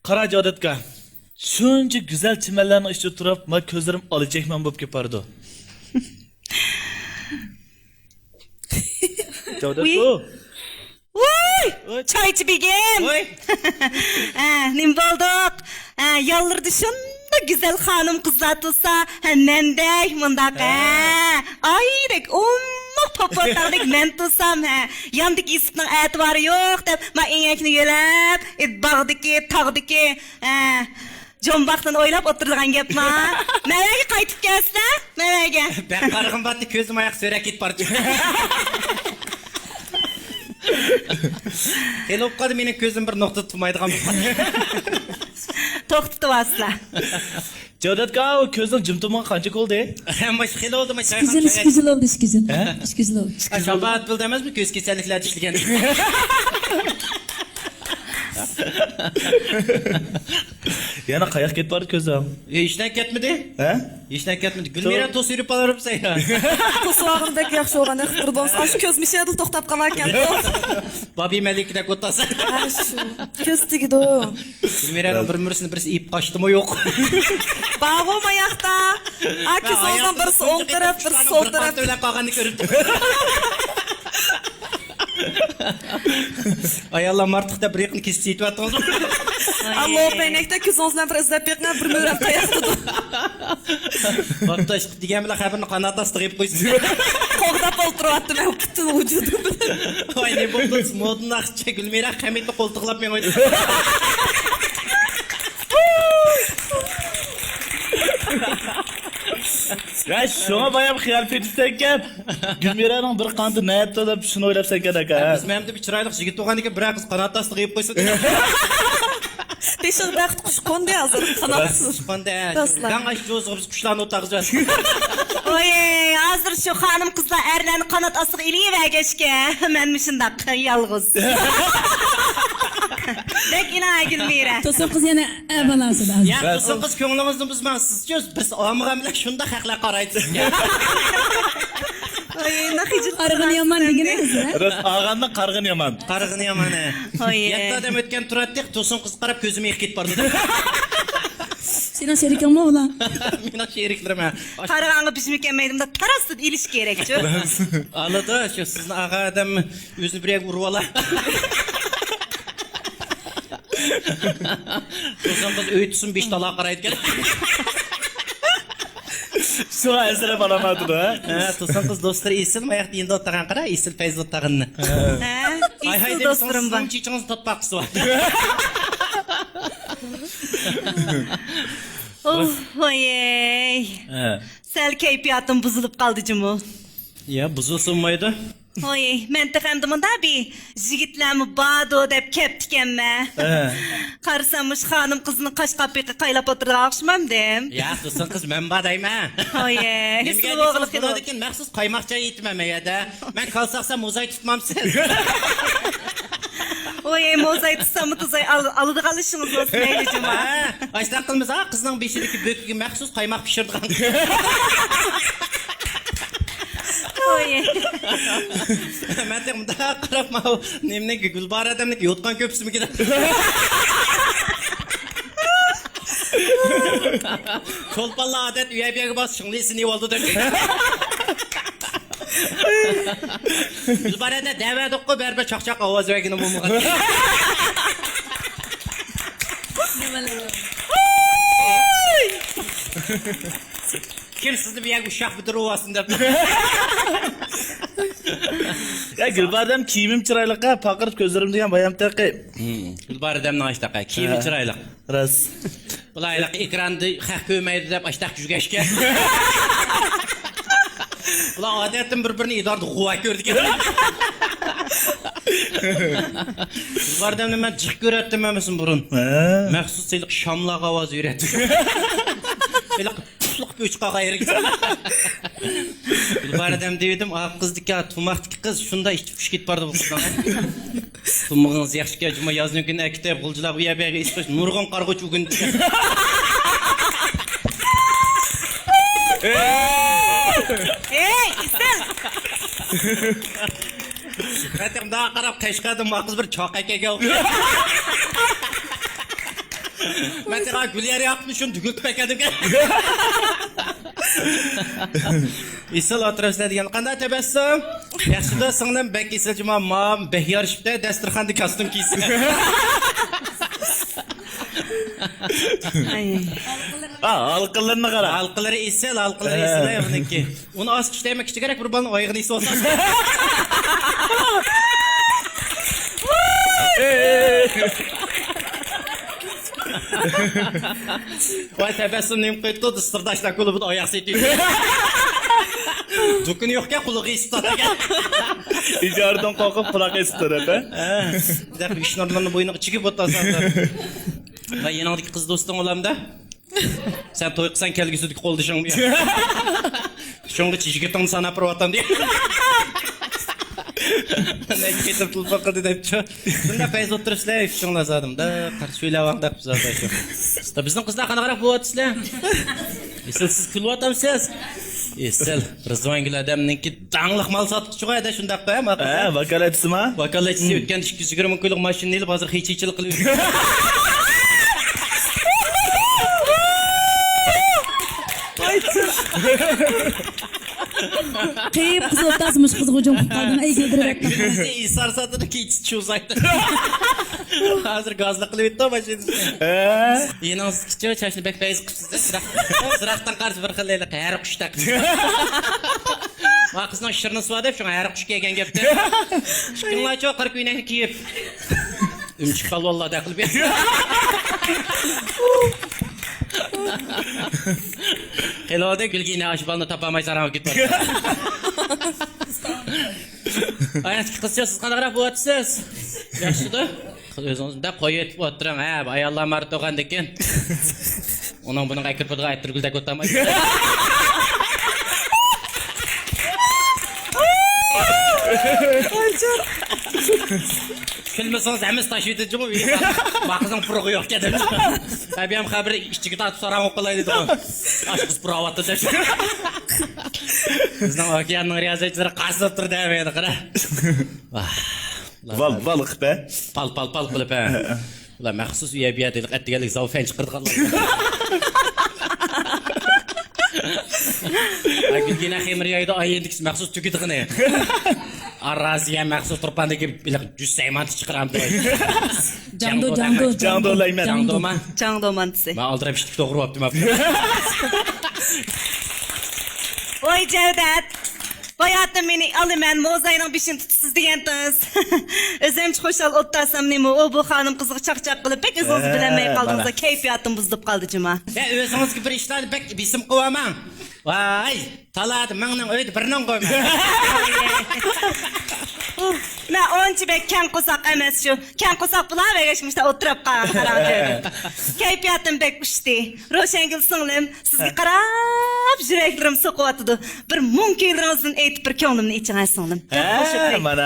Qara Cavdatga. Shuncha güzel çimenlarning ichida turib, men ko'zlarim olajakman bo'lib kepardi. Cavdatko. Voy! Çayçı begim. Voy. Nim bulduk. Yalırdı şunda güzel hanım kızlar tutsa. Mendek mındak. Ayrık papatardık men tutsam. Yandık isitinin etibarı yok. Ma iğekini gelip. Bağdaki, tağdaki. Jombaqdan oylab oturgan gap ma. Mevege qaytib kelsa, mevege. Ben qarg'im batdi, ko'zim oyoq so'rak ketib bordi. El o'p qoldi, mening ko'zim bir nuqta tutmaydigan bo'ldi. To'xtatib asla. Cavdatga, o ko'zing jim turmay qancha bo'ldi? Ama xil oldu ma çay. İş güzel oldu, iş güzel. İş güzel oldu. Şabat bildi emasmi ko'z kasalliklari ishlagan. Yana qayoqqa ketib bordi ko'zim? Ishdan ketmidi? Ha? Ishdan ketmidi. Gulmira to's yurib olaribsan ya. To'sog'imdek yaxshi o'g'an xibir bo'lsa, ash ko'z mishadil to'xtab qolar ekan. Babi Malikda ko'tasa. Ko'z tegdi. Gulmiraning bir mursini birisi ip qochdimi yo'q. Bağım ayaqda. Ko'z o'g'an birisi o'ng taraf, birisi sol taraf. To'lab qolganini ko'rib. Ay Allah martıqda bir yaqin kesib yetyaptıngiz. Ammo peynekda ko'z o'g'an bir izlab beqna bir mo'rab qayaqdi. Vaqtda chiqib degan bilan xabarni qanot ostiga qo'yib qo'ysiz. Qo'g'dab o'ltiryapti men butun vujudim bilan. Ay ne bo'ldi? Modni aqcha Gulmira qamitni qo'ltiqlab men o'ydim. Ya şuna bayam xiyal petibsan ekan. Gulmiraning bir qanti nayapti deb shuni o'ylabsan ekan aka. Biz menimda bir chiroyli yigit tug'an ekan, bir qiz qanot ostiga qo'yib qo'ysa. Teshik baxt qush qo'ndi hozir qanotsiz. Qanday? Dostlar. Ben aş jo'zg'i biz qushlarni o'tag'izamiz. Oy, hazır şu hanım kızlar erlerini kanat asık iliyvergeçke. Men mi şundaq yalğız. Bek ina Gülmira. Tosun kız yana balansı da. Ya qizim qiz ko'nglingizni buzmangsiz. Biz omg'am bilan shunda haqlar qaraysiz. Ay, nahijil Arıgın yaman degene kızlar. Ras ağanning qarg'in yomon. Qarg'ini yomon. Oy. Yatta odam o'tgan turadi, to'sin qiz qarab ko'zim yiqib ketib bordi. Senin şerikan mı oğlan? Meni sheriklarim. Qarağanı pişmek emeydim de tarasız iliş gerekçi. Anladı, şu sizin ağa adam özünü bir urib olar. To'sin qiz o'ytsin 5 tala qaraydi ekan. Şu esere balamadı da. To'sin qiz do'stlar esilmi oyoqda endi o'tgan qara, esil fayz o'tganini. Hay hay İsil deb dostlarım var. sizning chichingizni tatmoqchisi bor. Oh, oy. Ha. Sel keyfiyatım buzulup kaldı cumu. Ya buzulsunmaydı. Oy, men tıkandım da bir jigitlerimi bado dep keptikemme. Karsamış hanım kızının kaş kapıya kaylap oturduğu akşamam dem. Ya to'sin qiz men badayma. Oy, Nimaga hiç desiz oğluk bo'ladi ekan, maxsus qaymoq choy yetmam ya-da. Men kalsaqsam muzay tutmamsiz. Oy, mozay tutsam tuzay alıdı kalışınız olsun eyli cuma. Aştan qilmiz, qizning beshidagi bo'kiga maxsus qaymoq pishirdigan. Oy. Men de bunda qarab ma nimniki Gulbar adamniki yotgan köpsimi kerak. Çolpalla adet üyebiye bas şunli sini oldu da. Gulbar adam devedik ko berbe çakçak avaz vegini bulmuş. Kim sizni bir yak uşaq bitirib olsun deb. Ya Gulbardam kiyimim chiroyliqa, faqir ko'zlarim degan bayam taqi. Gulbar adamning ashtaqa kiyimi chiroyli. Ras. Bulayliq ekranni haq ko'maydi deb ashtaq yurgashgan. Ular odatdan bir-birini idorda g'uva ko'rdik. Gulbar adamni men jiq ko'ratdim emisin burun. Maxsus siliq shamlaq ovoz yuradi. Siliq pufluq po'chqa qayirib. Gulbar adam dedim, qizdika, tumaqdiki qiz shunda ichib tushib ketib bordi bu qizdan. Tumog'ingiz yaxshi ekan, juma yozning kuni aktab g'uljilar u yerga isqish nurg'on qarg'uch bugun. Hey, İsel. Qatim daha qarab qashqadim, qiz bir choq akaga Ben sana güler yapmışım, tükürtüp ekedim. İsel oturasılar diyen qanday tebessüm? Yaxshida singlim bek isilcima mam bek yarışıpda dasturxonda kostyum kiysin. Ay. Halqalarına qara. Halqalari isel, halqalari isel buniki. Uni az kishlaymak kishi kerak, bir balni oyog'ini isib olsan. Vay tebessüm neyim koydu, sırdaşlar kulübün ayak setiyor. Dükkanı yokken kulağı istadan. İcardan qalqıb qulaq estirib, ha? Bir dakika işnarlarını boyuna çıkıp otasan. Ben yanındaki kız dostum olam da. Sen toy qilsan kelgusidagi qo'lda shunga. Shunga chigitini sanab turibman diye. Ne ketib tulpaqadi debchi. Shunda fayz o'tirishlar, shunlasadim da, qarshi o'ylavang deb bizlar shu. Sizlar bizning qizlar qanaqa qarab bo'lyapsizlar? Siz kulyapsiz? Esel, Rizvangul odamniki dangliq mal sotqichi-da shundaq qo'yam. Ha, vakolatsizmi? Vakolatchisi o'tgan 220 ming kunlik mashinani ilib hozir hech-hechchilik qilib Qeyip kız ortasmış kız hücum kaldığına iyi geldirip ettim. İsar satını keç çuzaydı. Hazır gazla qilib etdi mashinani. Ha? Yenang kichik chashni bek fayz qilibsiz. Ziraqdan qarshi bir xillayla qayar qushdaq. Va qizning shirnisi bor deb shunga ayar qush kelgan gapda. Shunlarcha qirq uynak kiyib. Chiqqal vallahi da qilib. Qilode gulgina ashbalni topamay saram ketdi. Ayat qizcha siz qanaqroq bo'lyapsiz? Yaxshida? O'zingizda qo'yib o'tiring. Ha, ayollar mard to'g'an ekan. Uning buni qaytirib aytirgulda ko'tamay. Kelmasangiz hamiz tashiydi-ku. Baqizing purugi yo'q ekan. Tabii ham xabar ichiga tatib so'ram o'qilay dedi. Ashqiz puravotda deb. Bizning okeanning riyozatchilari qarsilib turdi meni qara. Val qıpa. Pal qilib ha. Ular maxsus uyabiyatlik atdigalik zavfan chiqirdilar. Agilgina xemiriyada ayendix maxsus tukidigini. Araziya maxsus turpandagi biliq 100 saymanti chiqaramdi. Jangdo layman. Jangdoma. Can romansı. Ben aldırıp iştik doğru yaptım. Oy Cevdet. Hayatım beni alımen mozayının bişin tutsuz diyendiniz. Özüm hoşal ottarsam nemi o bu hanım kızı çak kılıp pek özünüz bilemeye kaldığınızda keyfiyatım buzdup kaldı cuma. Ya özünüz gibi işler pek bisim kovaman. Vay taladı mağının öyle birinin koyma. Ne onca bek ken kusak emez şu. Ken kusak bula ve geçmiş de oturup karan. Keyfiyatım pek uçti. Roşengil sınlım sizi qarab yüreklerim sokuvatıdı. Bir mum keylerinizin eytip bir könlümün içine sınlım. Ha, mana